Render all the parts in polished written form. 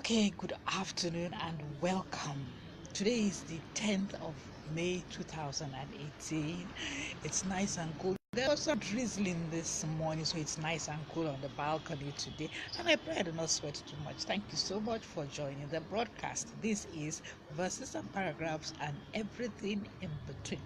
Okay, good afternoon and welcome. Today is the 10th of May 2018. It's nice and cool. There was some drizzling this morning, so it's nice and cool on the balcony today. And I pray I do not sweat too much. Thank you so much for joining the broadcast. This is Verses and Paragraphs and everything in between.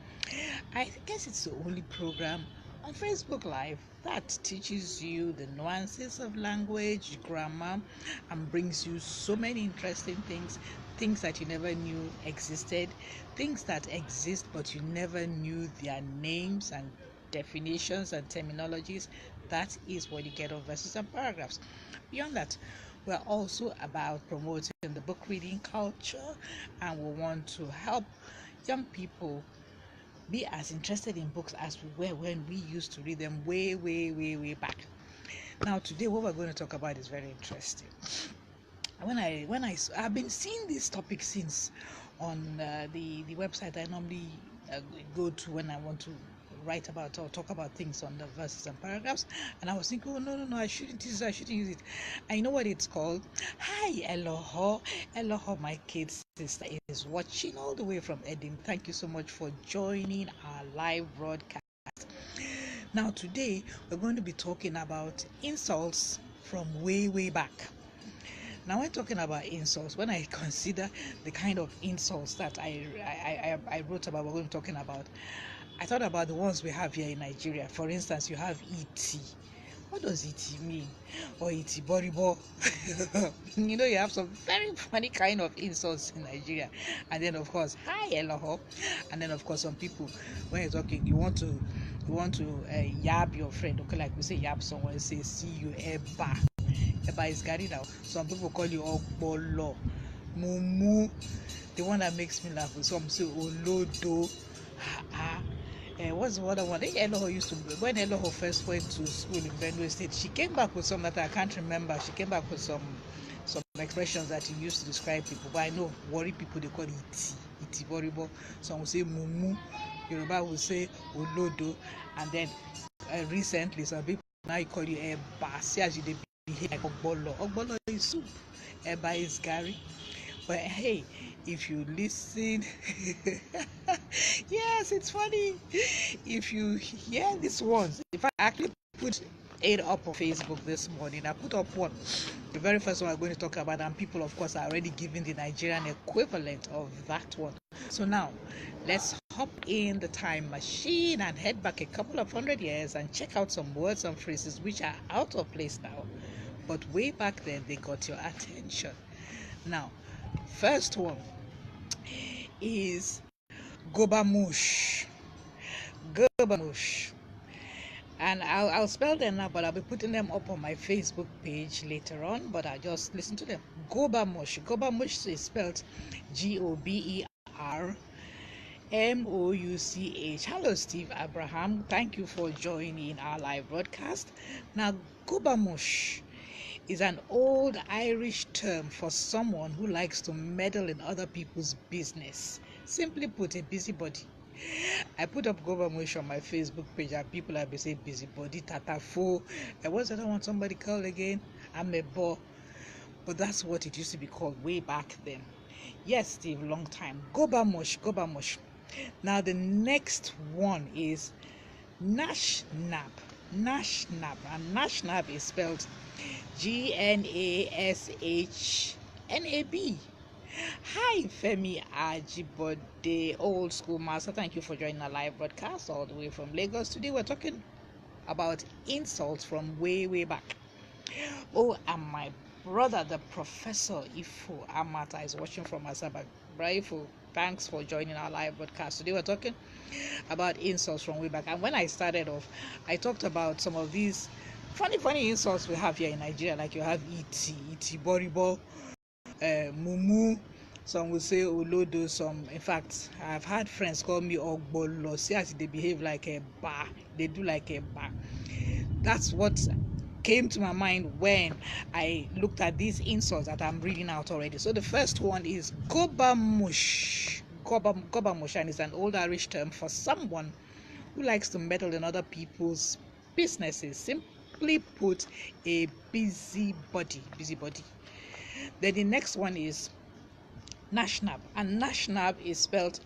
I guess it's the only program on Facebook Live that teaches you the nuances of language, grammar, and brings you so many interesting things that you never knew existed, things that exist but you never knew their names and definitions and terminologies. That is what you get on Verses and Paragraphs. Beyond that, we're also about promoting the book reading culture, and we want to help young people be as interested in books as we were when we used to read them way back. Now today what we're going to talk about is very interesting. I've been seeing this topic since on the website I normally go to when I want to write about or talk about things on the verses and paragraphs, and I was thinking, oh no, I shouldn't use it. I know what it's called. Hi, Eloho, my kid sister is watching all the way from Edinburgh. Thank you so much for joining our live broadcast. Now today we're going to be talking about insults from way back. Now, when talking about insults, when I consider the kind of insults that I wrote about, we're going to be talking about, I thought about the ones we have here in Nigeria. For instance, you have E.T. What does E.T. mean? Or E.T. Boribo. You have some very funny kind of insults in Nigeria. And then, of course, hi, Eloho. And then, of course, some people, when you're talking, you want to yab your friend. Okay, like we say yab someone, say see you eba. Eba is Gary now. Some people call you Ogbolo, Mumu. The one that makes me laugh. Some say Olodo. What's the other one? Eloho used to, when Eloho first went to school in Benue State, she came back with some that I can't remember. She came back with some expressions that he used to describe people. But I know worry people, they call it iti boribo. Some will say mumu. Yoruba will say olodo. And then recently, some people now call you eba. See as you behave like ogbolo. Ogbolo is soup. Eba is gari. But hey, if you listen, yes, it's funny. If you hear this one, if I actually put it up on Facebook this morning, I put up one, the very first one I'm going to talk about, and people, of course, are already giving the Nigerian equivalent of that one. So now, let's hop in the time machine and head back a couple of 100 years and check out some words and phrases which are out of place now, but way back then they got your attention. Now, first one is gobamush. And I'll spell them now, but I'll be putting them up on my Facebook page later on, but I just listen to them. Gobamush is spelled Gobermouch. Hello, Steve Abraham. Thank you for joining our live broadcast. Now, gobamush is an old Irish term for someone who likes to meddle in other people's business. Simply put, a busybody. I put up gobamush on my Facebook page and people have been saying busybody, tatafo. And what's the other one somebody called again? Amebo. But that's what it used to be called way back then. Yes, Steve, long time. Gobamush. Now the next one is nashnab. And nashnab is spelled Gnashnab. Hi, Femi Ajibode, old school master. Thank you for joining our live broadcast all the way from Lagos. Today we're talking about insults from way back. Oh, and my brother, the Professor Ifo Amata, is watching from Asaba. Ifo, thanks for joining our live broadcast. Today we're talking about insults from way back. And when I started off, I talked about some of these funny insults we have here in Nigeria, like you have iti boribo, mumu. Some will say olodo. Some, in fact, I've had friends call me ogbolo. See as they behave like a bar. They do like a bar. That's what came to my mind when I looked at these insults that I'm reading out already. So the first one is gobamush. Gobamush, and it's an old Irish term for someone who likes to meddle in other people's businesses. Simply put, a busybody. Then the next one is Nashnab, and Nashnab is spelled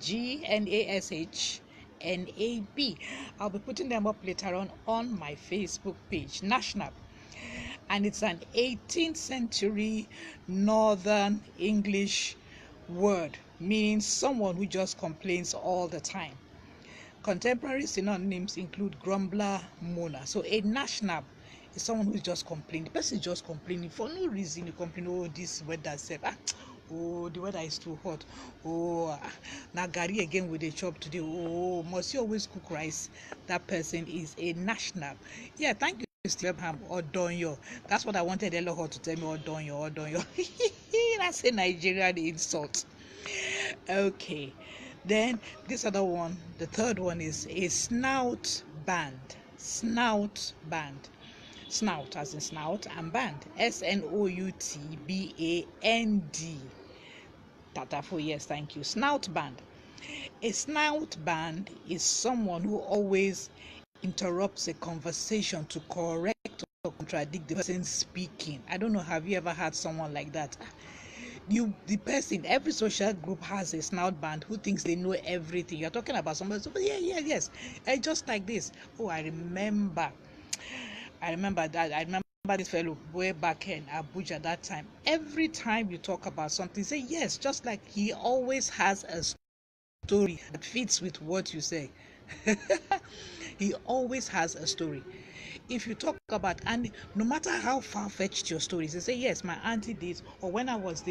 GnashNab. I'll be putting them up later on my Facebook page. Nashnab, and it's an 18th century Northern English word meaning someone who just complains all the time. Contemporary synonyms include grumbler, moaner. So a Nashnab is someone who is just complaining. The person is just complaining for no reason. You complain, oh, this weather said, oh, the weather is too hot. Oh, now Gary again with the chop today. Oh, must you always cook rice? That person is a Nashnab. Yeah, thank you, Steve Abraham or Donyo. That's what I wanted Elohor to tell me, or Donyo. That's a Nigerian insult. Okay, then this other one, the third one, is a snout band. Snout band. Snout as in snout, and band, SNOUTBAND. Tatafo, yes, thank you. Snout band. A snout band is someone who always interrupts a conversation to correct or contradict the person speaking. I don't know, have you ever had someone like that? The person, every social group has a snout band who thinks they know everything. You're talking about somebody, so yes, just like this. Oh, I remember that. I remember this fellow way back in Abuja that time. Every time you talk about something, say yes, just like he always has a story that fits with what you say. He always has a story. If you talk about, and no matter how far-fetched your stories, they say yes, my auntie did, or when I was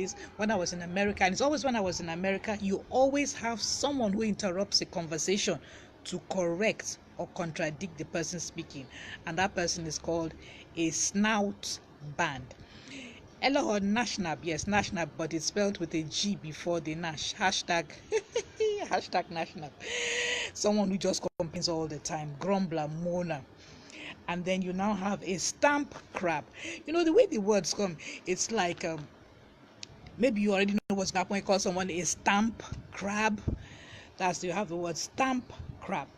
in America, and it's always when I was in America. You always have someone who interrupts a conversation to correct or contradict the person speaking, and that person is called a snout band. Elohor Nashnab, yes, Nashnab, but it's spelled with a G before the Nash. Hashtag Nashnab. Someone who just complains all the time, grumbler, moaner. And then you now have a stamp crab. You know, the way the words come, it's like maybe you already know what's happening when you call someone a stamp crab. You have the word stamp crab.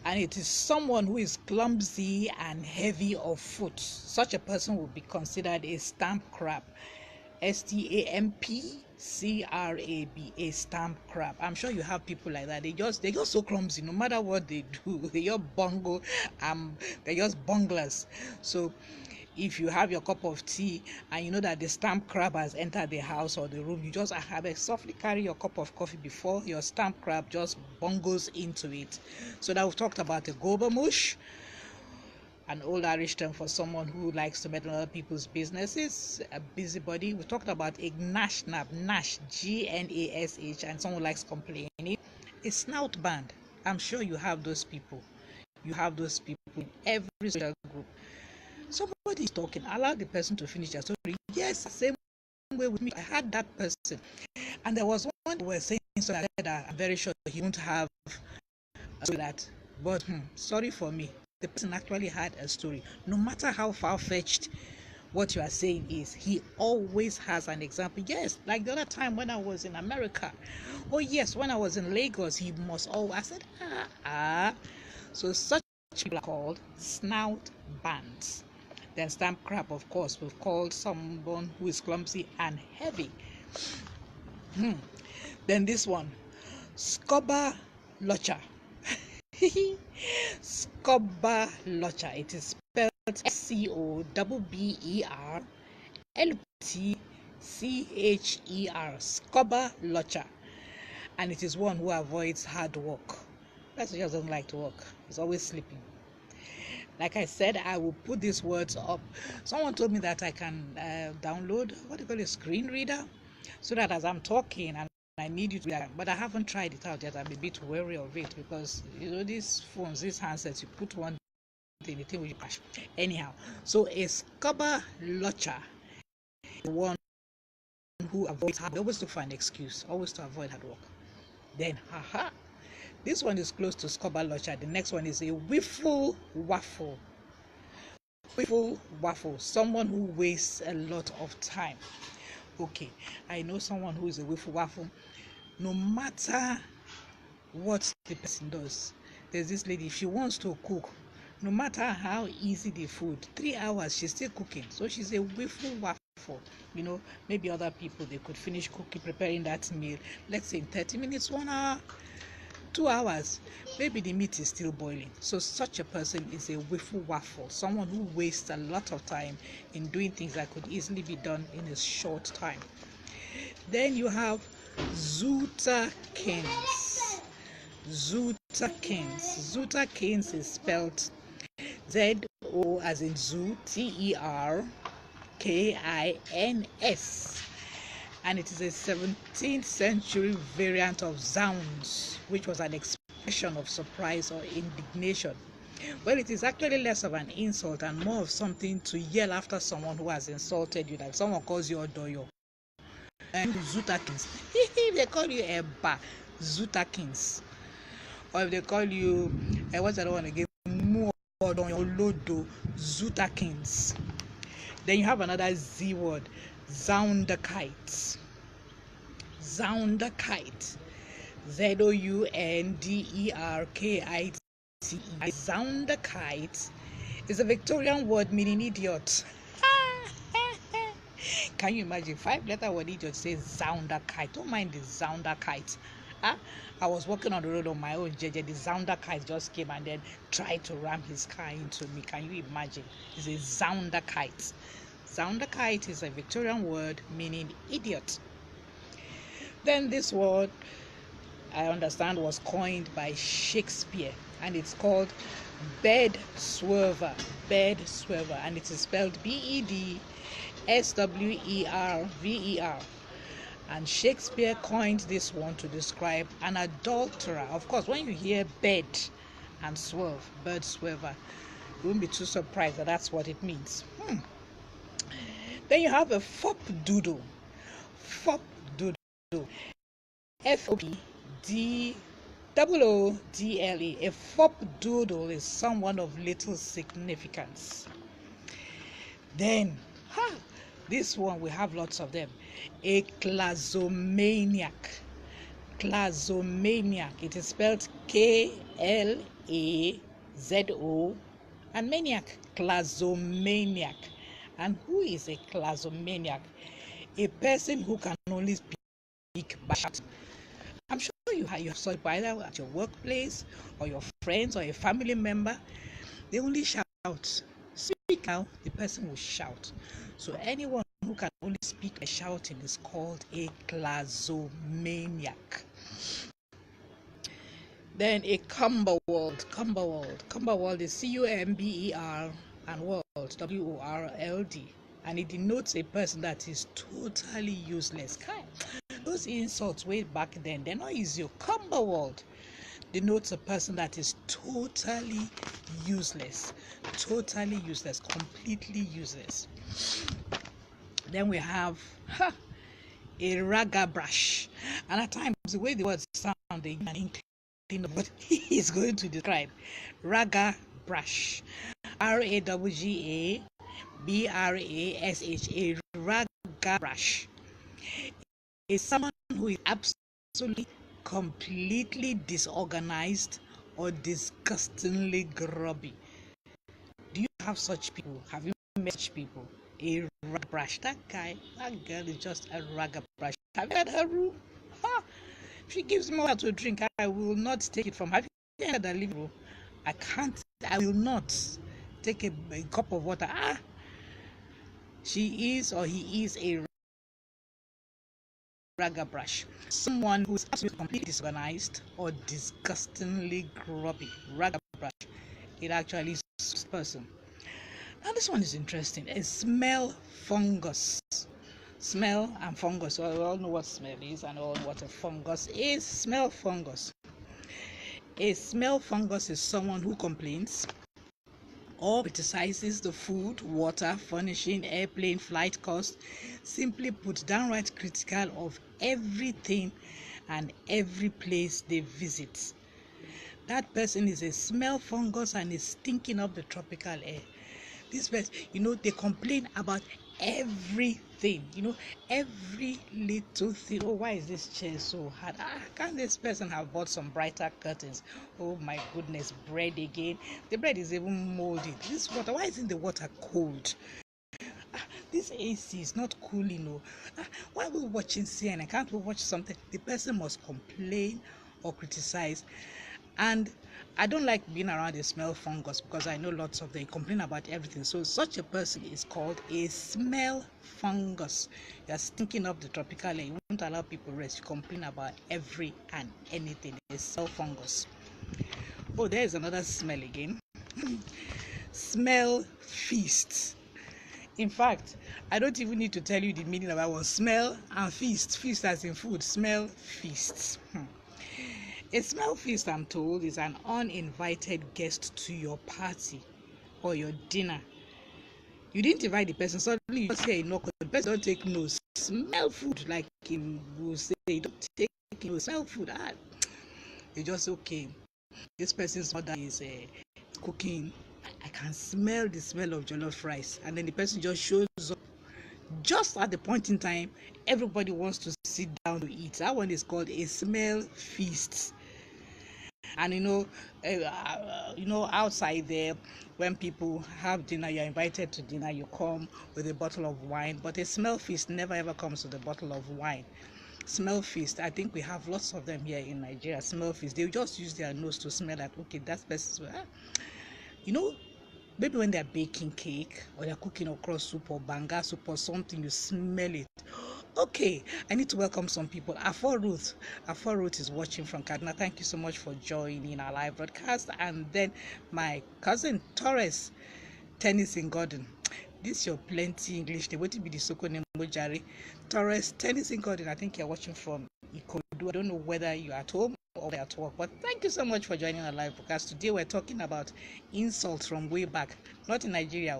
And it is someone who is clumsy and heavy of foot. Such a person would be considered a stamp crab. STAMPCRAB, a stamp crab. I'm sure you have people like that. They're just so clumsy. No matter what they do, they just bungle. They're just bunglers. So if you have your cup of tea and you know that the stamp crab has entered the house or the room, you just softly carry your cup of coffee before your stamp crab just bungles into it. So now we've talked about the gobermush, an old Irish term for someone who likes to meddle in other people's businesses, a busybody. We talked about a Nashnab, Nash, GNASH, and someone who likes complaining. A snout band. I'm sure you have those people. You have those people in every social group. Somebody is talking, allow the person to finish their story. Yes, same way with me. I had that person, and there was one who was saying so that I'm very sure he won't have that. But sorry for me. The person actually had a story. No matter how far-fetched what you are saying is, he always has an example. Yes, like the other time when I was in America. Oh yes, when I was in Lagos, he must always. I said, So such people are called snout bands. Then stamp crab, of course, we've called someone who is clumsy and heavy. Then this one, scuba locher. Scuba locher. It is spelled SCOBBERLOTCHER. Scuba locher. And it is one who avoids hard work. Person just doesn't like to work. He's always sleeping. Like I said, I will put these words up. Someone told me that I can download a screen reader, so that as I'm talking and I need you to read, but I haven't tried it out yet. I'm a bit wary of it because these phones, these handsets, you put one thing, the thing will crash. Anyhow, so a scuba locher, one who avoids hard work, always look for an excuse, always to avoid hard work. Then, this one is close to scuba locher. The next one is a wiffle waffle. Wiffle waffle, someone who wastes a lot of time. Okay, I know someone who is a wiffle waffle. No matter what the person does, there's this lady, if she wants to cook, no matter how easy the food, 3 hours she's still cooking. So she's a wiffle waffle. You know, maybe other people, they could finish cooking, preparing that meal, let's say in 30 minutes, 1 hour, 2 hours. Maybe the meat is still boiling. So such a person is a wiffle waffle, someone who wastes a lot of time in doing things that could easily be done in a short time. Then you have Zutakins. Zutakins is spelled Z-O as in zoo, T-E-R-K-I-N-S. And it is a 17th century variant of zounds, which was an expression of surprise or indignation. Well, it is actually less of an insult and more of something to yell after someone who has insulted you, like someone calls you Odoyo. And Zutakins. If they call you Eba, Zutakins. Or if they call you, what's the other one again? Lodo, Zutakins. Then you have another Z word, Zounderkite. Zounderkite. Zounderkite. Zounderkite is a Victorian word meaning idiot. Can you imagine? 5-letter word idiot says Zounderkite. Don't mind the Zounderkite. I was walking on the road on my own, JJ. The Zounderkite just came and then tried to ram his car into me. Can you imagine? It's a Zounderkite. Zounderkite is a Victorian word meaning idiot. Then this word, I understand, was coined by Shakespeare, and it's called bed swerver. Bed swerver, and it is spelled BEDSWERVER. And Shakespeare coined this one to describe an adulterer. Of course, when you hear bed and swerve, bed swerver, you won't be too surprised that that's what it means. Then you have a fop doodle. Fop doodle. FOPDOODLE. A fop doodle is someone of little significance. Then, this one, we have lots of them. A clazomaniac. Clazomaniac. It is spelled KLAZO and maniac. Clazomaniac. And who is a clazomaniac? A person who can only speak by shouting. I'm sure you saw it either at your workplace or your friends or a family member. They only shout. Speak now, the person will shout. So anyone who can only speak by shouting is called a clazomaniac. Then a cumberworld. Cumberworld is CUMBER and world, WORLD. And it denotes a person that is totally useless. Those insults way back then, they're not easy. Cumberworld denotes a person that is totally useless, completely useless. Then we have a ragabrash, and at times the way the words sound, they can include what he is going to describe. Ragabrash, RAGGABRASH, a ragabrash is someone who is absolutely, completely disorganized or disgustingly grubby. Do you have such people? Have you met such people? A ragabrash. That girl is just a ragabrash. Have you heard her rule? If she gives me water to drink, I will not take it from her. Have you heard her living room? I will not take a cup of water. She is or he is a ragabrash. Someone who is absolutely completely disorganized or disgustingly grubby. Ragabrash. It actually is a person. Now this one is interesting. A smell fungus. Smell and fungus. Well, we all know what smell is and all know what a fungus is. Smell fungus. A smell fungus is someone who complains or criticizes the food, water, furnishing, airplane, flight cost. Simply put, downright critical of everything and every place they visit. That person is a smell fungus and is stinking up the tropical air. This person, they complain about everything, every little thing. Oh, why is this chair so hard? Can't this person have bought some brighter curtains? Oh my goodness, bread again. The bread is even moldy. This water, why isn't the water cold? This AC is not cool, you know. Why are we watching CNN? Can't we watch something? The person must complain or criticize. And I don't like being around a smell fungus because I know lots of them complain about everything. So such a person is called a smell fungus. You're stinking up the tropical air. You won't allow people rest. You complain about every and anything. A smell fungus. Oh, there is another smell again. Smell feast. In fact, I don't even need to tell you the meaning of that one. Smell and feast. Feast as in food. Smell feast. A smell feast, I'm told, is an uninvited guest to your party or your dinner. You didn't invite the person, suddenly you just hear a knock. The person don't take no. Smell food, like in will say, don't take no. Smell food. They just okay. This person's mother is cooking. I can smell the smell of jollof rice, and then the person just shows up just at the point in time everybody wants to sit down to eat. That one is called a smell feast. And outside there, when people have dinner, you're invited to dinner, you come with a bottle of wine, but a smell feast never ever comes with a bottle of wine. Smell feast, I think we have lots of them here in Nigeria. Smell feast, they just use their nose to smell that, okay, that person's maybe when they're baking cake or they're cooking okra soup or banga soup or something, you smell it. Okay, I need to welcome some people. Afo Ruth is watching from Kaduna. Thank you so much for joining our live broadcast. And then my cousin Torres, Tennis in Gordon. This your plenty English. They wait to be the Soko name Mojari. Torres, Tennis in Gordon. I think you're watching from Ikodu. I don't know whether you're at home or at work, but thank you so much for joining our live broadcast. Today we're talking about insults from way back, not in Nigeria.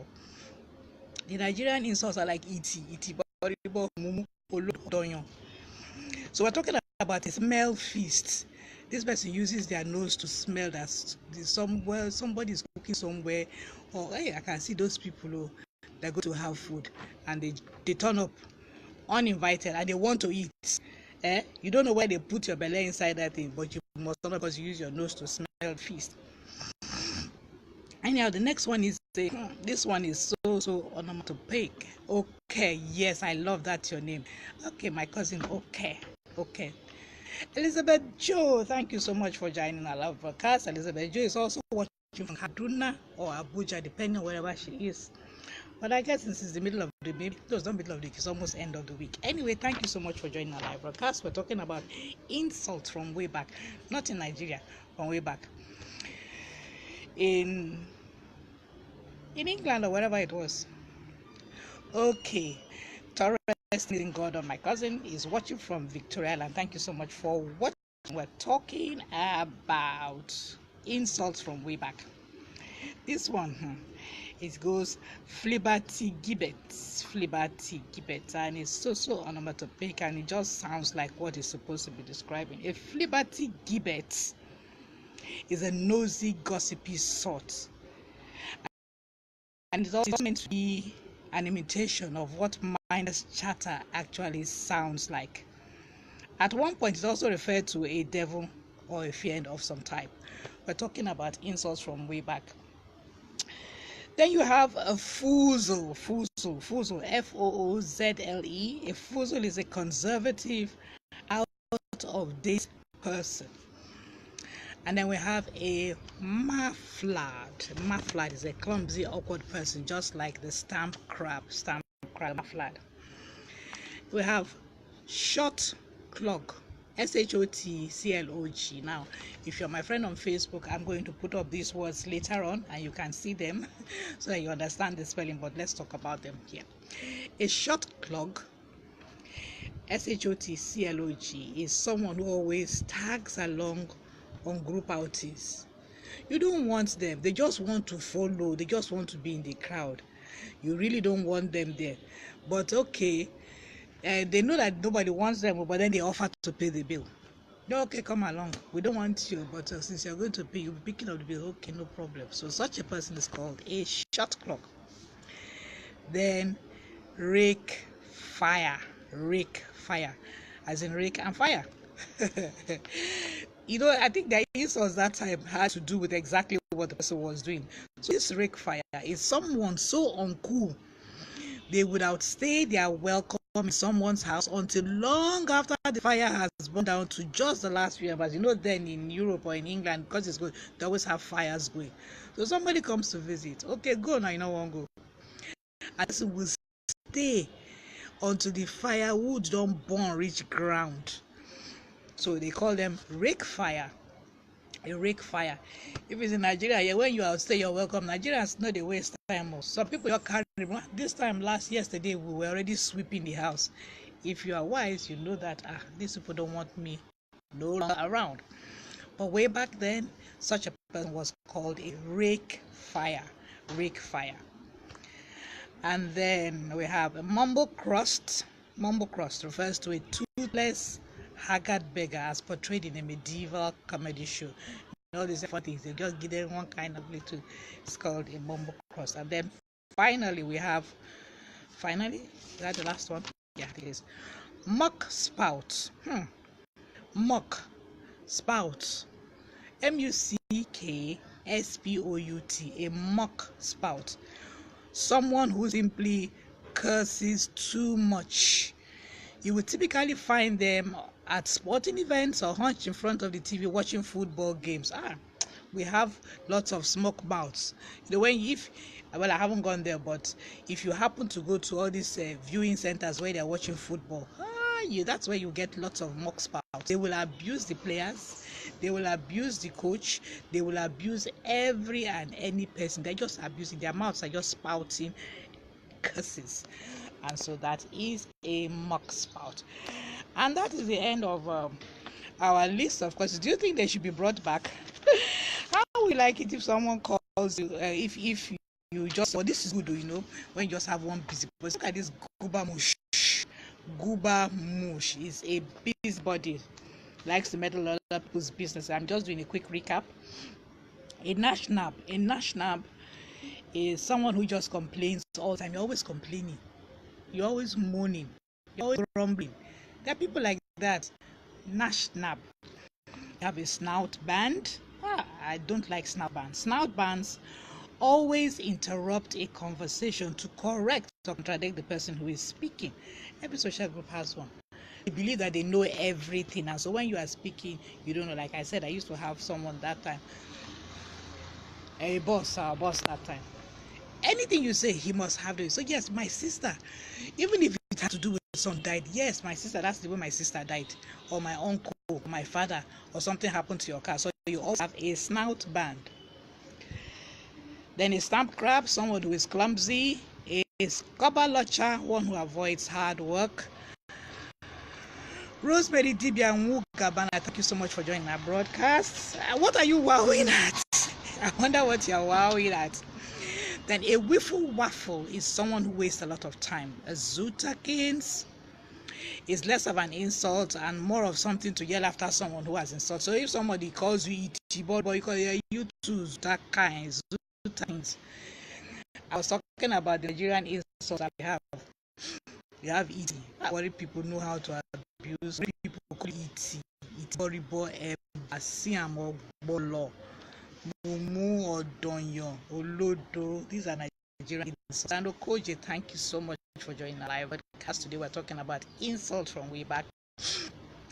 The Nigerian insults are like iti, mumu, olo, so we're talking about a smell feast. This person uses their nose to smell that somebody is cooking somewhere, or hey, I can see those people who they go to have food and they turn up uninvited and they want to eat. You don't know where they put your belly inside that thing, but you must turn up because you use your nose to smell feast. Anyhow, the next one is this one is so onomatopoeic. Okay, yes, I love that your name. Okay, my cousin. Okay. Elizabeth Joe, thank you so much for joining our live broadcast. Elizabeth Joe is also watching from Kaduna or Abuja, depending on wherever she is. But I guess since it's the middle of the week, it's not middle of the week, it's almost end of the week. Anyway, thank you so much for joining our live broadcast. We're talking about insults from way back, not in Nigeria, from way back. In England or wherever it was. Okay, Torres in God, my cousin is watching from Victoria Island. Thank you so much for watching. We're talking about insults from way back. This one, it goes flibberty gibbets, and it's so onomatopoeic, and it just sounds like what it's supposed to be describing. A flibberty gibbet is a nosy, gossipy sort, and it's also meant to be an imitation of what mindless chatter actually sounds like. At one point, it's also referred to a devil or a fiend of some type. We're talking about insults from way back. Then you have a foozle, Foozle, F-O-O-Z-L-E. A foozle is a conservative, out of date person. And then we have a mufflard. Mufflard is a clumsy, awkward person, just like the stamp crab, mufflard. We have short clog, SHOTCLOG. Now, if you're my friend on Facebook, I'm going to put up these words later on and you can see them so that you understand the spelling, but let's talk about them here. A short clog, SHOTCLOG, is someone who always tags along on group outings. You don't want them, they just want to follow, they just want to be in the crowd. You really don't want them there, but okay, they know that nobody wants them, but then they offer to pay the bill. No, okay, come along, we don't want you, but since you're going to pay, you'll be picking up the bill. Okay, no problem. So such a person is called a short clock. Then rake fire, as in rake and fire. I think the insults that time had to do with exactly what the person was doing. So this rake fire is someone so uncool They would outstay their welcome in someone's house until long after the fire has burned down to just the last few members. Then in Europe or in England, because it's good, they always have fires going. So somebody comes to visit. Okay, go now, you don't want to go. And this will stay until the firewood don't burn reach ground. So they call them rake fire. A rake fire. If it's in Nigeria, when you outstay, you're welcome. Nigerians know they waste time. Some people just carry this time yesterday we were already sweeping the house. If you are wise, you know that these people don't want me no longer around. But way back then, such a person was called a rake fire. Rake fire. And then we have a mumble crust. Mumble crust refers to a toothless, haggard beggar as portrayed in a medieval comedy show. All these different things, they just give them one kind of little, it's called a mumble crust. And then finally, is that the last one? Yeah, it is. Muck spout. Muck spout. MUCKSPOUT. A muck spout. Someone who simply curses too much. You will typically find them at sporting events or hunched in front of the TV watching football games. We have lots of smoke mouths. I haven't gone there, but if you happen to go to all these viewing centers where they're watching football, that's where you get lots of mock spouts. They will abuse the players, they will abuse the coach, they will abuse every and any person. They're just abusing, their mouths are just spouting curses. And so that is a mock spout. And that is the end of our list of questions. Do you think they should be brought back? How would you like it if someone calls you, if you just, this is good, when you just have one busy person. Look at this Guba Mush. Guba Mush is a busybody, likes to meddle other people's business. I'm just doing a quick recap. A nashnab is someone who just complains all the time. You're always complaining, you're always moaning, you're always grumbling. There are people like that. Nashnab. You have a snout band. I don't like snout bands. Snout bands always interrupt a conversation to correct or contradict the person who is speaking. Every social group has one. They believe that they know everything, and so when you are speaking, you don't know. Like I said, I used to have someone that time, our boss that time. Anything you say, he must have to. So yes, my sister, even if it had to do with someone died, yes, my sister, that's the way my sister died, or my uncle, or my father, or something happened to your car. So you also have a snout band. Then a stamp crab, someone who is clumsy. A scuba lurcher, one who avoids hard work. Rosemary Dibia Gabana, thank you so much for joining our broadcast. What are you wowing at? I wonder what you're wowing at. Then a wiffle waffle is someone who wastes a lot of time. A zootakins is less of an insult and more of something to yell after someone who has insulted. So if somebody calls you Itiboy, you call you too zootakins. I was talking about the Nigerian insults that we have. We have iti. What people know how to abuse. People call iti. Itiboribo, Asiam or Bolo. Mumu or Donyo, Olodo. These are Nigerian insults. And Okoje, thank you so much for joining our live podcast. Today we're talking about insults from way back.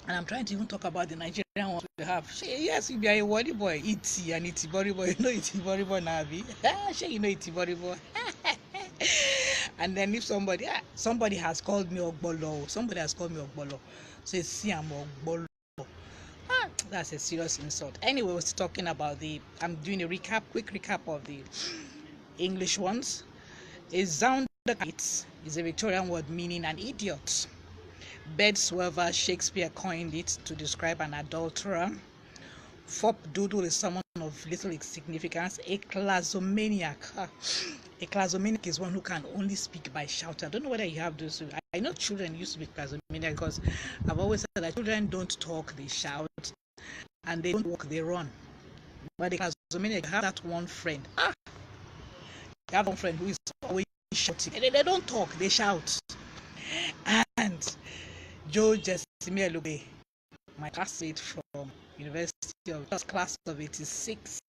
And I'm trying to even talk about the Nigerian ones we have. Yes, if you are a wordy boy, Iti and Itiboribo, you know Itiboribo Navi. You know Itiboribo. And then if somebody has called me Ogbolo, say Siam Ogbolo. That's a serious insult. Anyway, we're talking about I'm doing a quick recap of the English ones. A Zounderkite is a Victorian word meaning an idiot. Bed swerver, Shakespeare coined it to describe an adulterer. Fop doodle is someone of little significance. A classomaniac. A classomaniac is one who can only speak by shouting. I don't know whether you have those. I know children used to be classomaniac because I've always said that children don't talk, they shout, and they don't walk, they run. But the classomaniac, you have that one friend. You have one friend who is always shouting. They don't talk, they shout. And Joe Jessimia Lube, my classmate from University of class of 86,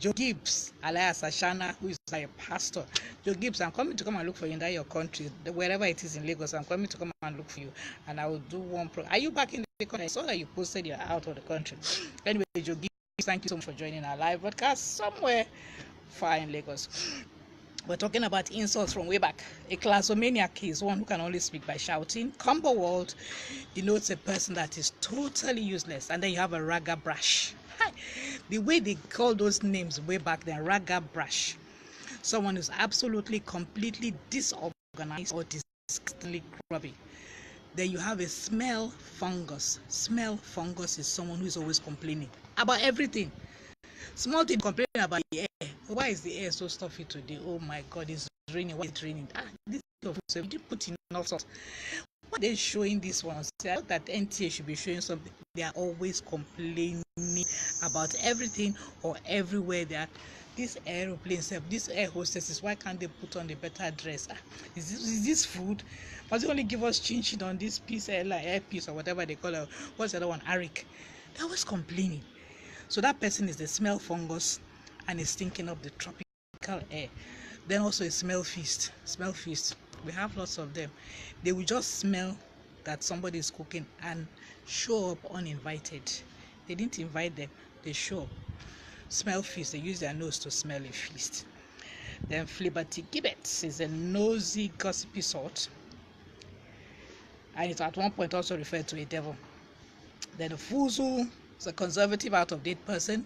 Joe Gibbs, alias Ashana, who is like a pastor. Joe Gibbs, I'm coming to come and look for you in that your country, wherever it is in Lagos. I'm coming to come and look for you, and I will do one Are you back in the country? I saw that you posted you're out of the country. Anyway, Joe Gibbs, thank you so much for joining our live broadcast somewhere far in Lagos. We're talking about insults from way back. A classomaniac is one who can only speak by shouting. Cumberwald denotes a person that is totally useless. And then you have a raga brash. The way they call those names way back then, raga brash. Someone who's absolutely, completely disorganized or disgustingly grubby. Then you have a smell fungus. Smell fungus is someone who is always complaining about everything. Small thing complaining about the air. Why is the air so stuffy today? Oh my God, it's raining. Why is it raining? This of you didn't put enough salt. Why are they showing this one? I thought that NTA should be showing something. They are always complaining about everything or everywhere. They are this aeroplane, this air hostesses. Why can't they put on a better dress? Is this food? Must they only give us chin on this piece, airpiece or whatever they call it? What's the other one? Arik. They're always complaining. So that person is the smell fungus and is thinking of the tropical air. Then also a smell feast. Smell feast. We have lots of them. They will just smell that somebody is cooking and show up uninvited. They didn't invite them. They show up. Smell feast. They use their nose to smell a feast. Then Flibberty Gibbets is a nosy, gossipy sort. And it at one point also referred to a devil. Then a Fuzu is a conservative, out-of-date person.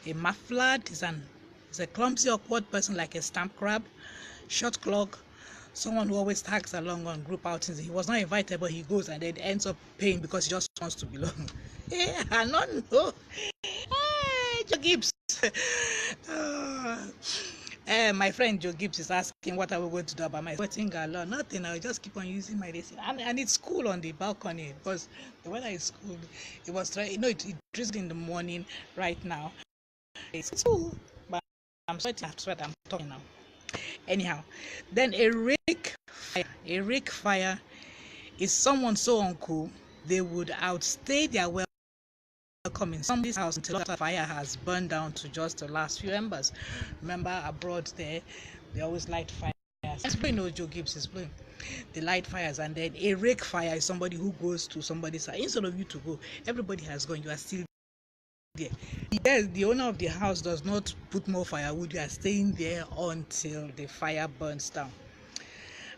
A Mufflad is a clumsy, awkward person like a stamp crab. Short clog, someone who always tags along on group outings. He was not invited, but he goes and then ends up paying because he just wants to belong. Yeah, I don't know. Hey, Joe Gibbs. My friend Joe Gibbs is asking what are we going to do about my sweating galore. Nothing, I'll just keep on using my racing. And it's cool on the balcony because the weather is cool. It was it drizzled in the morning right now. It's cool, but I'm sweating. I'm talking now. Anyhow, then a rake fire is someone so uncool they would outstay their welcome in somebody's house until the fire has burned down to just the last few embers. Remember abroad they always light fires. Joe Gibbs is playing. They light fires, and then a rake fire is somebody who goes to somebody's house. Instead of you to go, everybody has gone, you are still there. The owner of the house does not put more firewood. You are staying there until the fire burns down.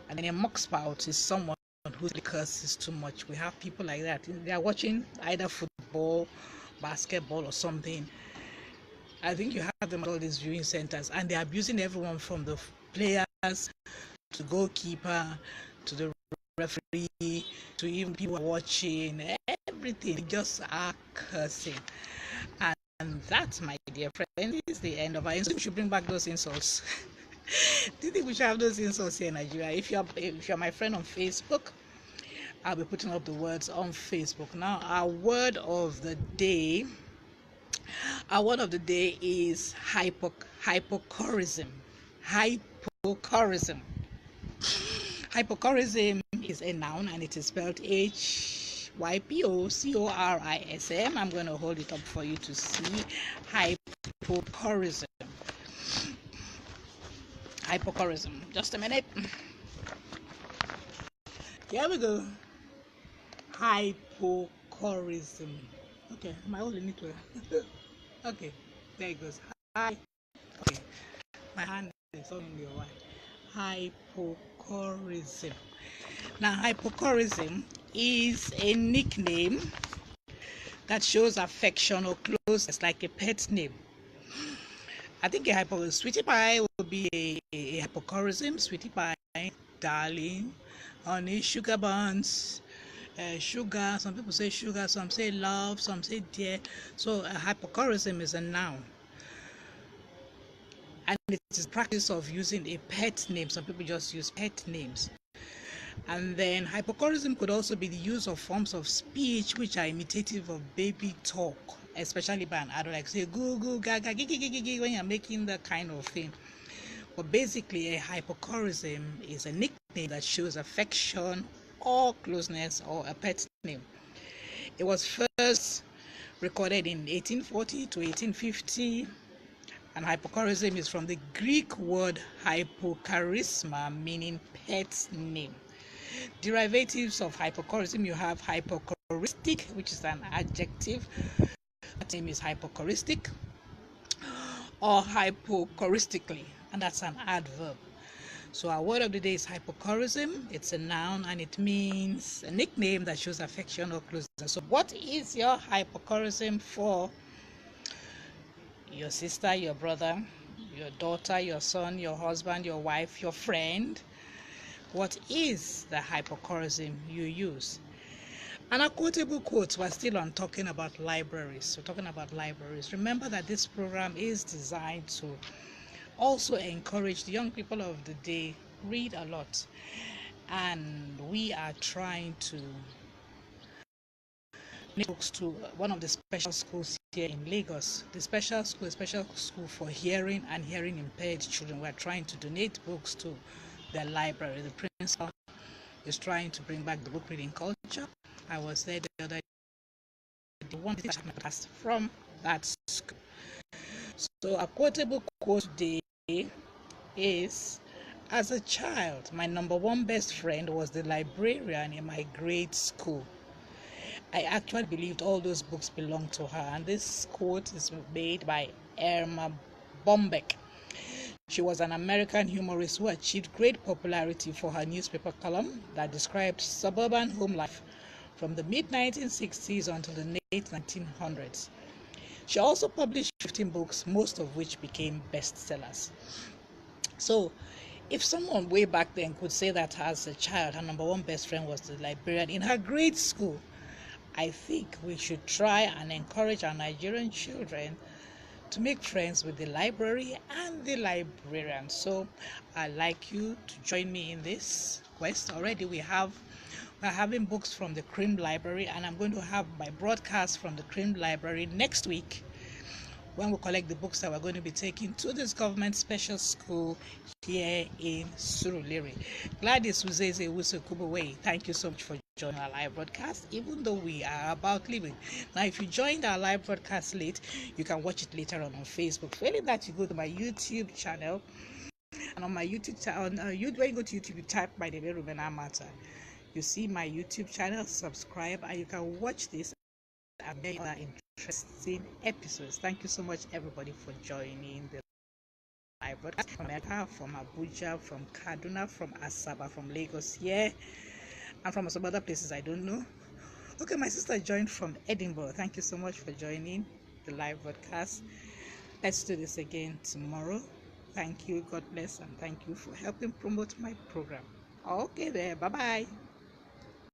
And then a mock spout is someone who curses too much. We have people like that. They are watching either football, basketball, or something. I think you have them at all these viewing centers, and they're abusing everyone from the players to goalkeeper to the referee to even people watching. Everything, they just are cursing. And that, my dear friend, is the end of our insults. We should bring back those insults. Do you think we should have those insults here in Nigeria? If you're my friend on Facebook, I'll be putting up the words on Facebook. Now, our word of the day is hypocrism. Hypocrism. Hypocrism is a noun, and it is spelled HYPOCORISM. I'm going to hold it up for you to see. Hypocrism. Hypocrism. Just a minute. Here we go. Hypocrism. Okay, my only need to. Okay, there it goes. Okay, my hand is on your way. Hypocrism. Now, hypocrism is a nickname that shows affection or closeness, like a pet name. I think Sweetie Pie would be a hypocrism. Sweetie Pie, darling, honey, sugar buns, sugar. Some people say sugar, some say love, some say dear. So hypocrism is a noun. And it is practice of using a pet name. Some people just use pet names. And then hypocrism could also be the use of forms of speech which are imitative of baby talk, especially by an adult, like say goo goo gaga gigi when you're making that kind of thing. But basically, a hypocrism is a nickname that shows affection or closeness or a pet name. It was first recorded in 1840 to 1850. And hypochorism is from the Greek word hypocharisma, meaning pet name. Derivatives of hypochorism, you have hypochoristic, which is an adjective. That name is hypochoristic, or hypochoristically, and that's an adverb. So our word of the day is hypochorism. It's a noun and it means a nickname that shows affection or closeness. So what is your hypochorism for your sister, your brother, your daughter, your son, your husband, your wife, your friend? What is the hypochorism you use? And our quotable quotes, we're still on talking about libraries. We're talking about libraries. Remember that this program is designed to also encourage the young people of the day read a lot. And we are trying to make books to one of the special schools here in Lagos. The special school, a special school for hearing and hearing impaired children. We're trying to donate books to the library. The principal is trying to bring back the book reading culture. I was there the other day. One podcast from that school. So a quotable quote today is, as a child, my number one best friend was the librarian in my grade school. I actually believed all those books belonged to her. And this quote is made by Irma Bombeck. She was an American humorist who achieved great popularity for her newspaper column that described suburban home life from the mid-1960s until the late 1900s. She also published 15 books, most of which became bestsellers. So, if someone way back then could say that as a child, her number one best friend was the librarian in her grade school, I think we should try and encourage our Nigerian children to make friends with the library and the librarian. So I'd like you to join me in this quest. Already we're having books from the Cream Library, and I'm going to have my broadcast from the Cream Library next week when we collect the books that we're going to be taking to this government special school here in Surulere. Gladys Uzeze Wusukubuwe, thank you so much for joining our live broadcast, even though we are about leaving. Now, if you joined our live broadcast late, you can watch it later on Facebook. Failing that, you go to my YouTube channel, and on my YouTube channel, when you go to YouTube, you type by the Rumena Matter. You see my YouTube channel, subscribe, and you can watch this and many other interesting episodes. Thank you so much, everybody, for joining the live broadcast from America, from Abuja, from Kaduna, from Asaba, from Lagos here, and from some other places I don't know. Okay, my sister joined from Edinburgh. Thank you so much for joining the live broadcast. Let's do this again tomorrow. Thank you, God bless, and thank you for helping promote my program. Okay there, bye-bye.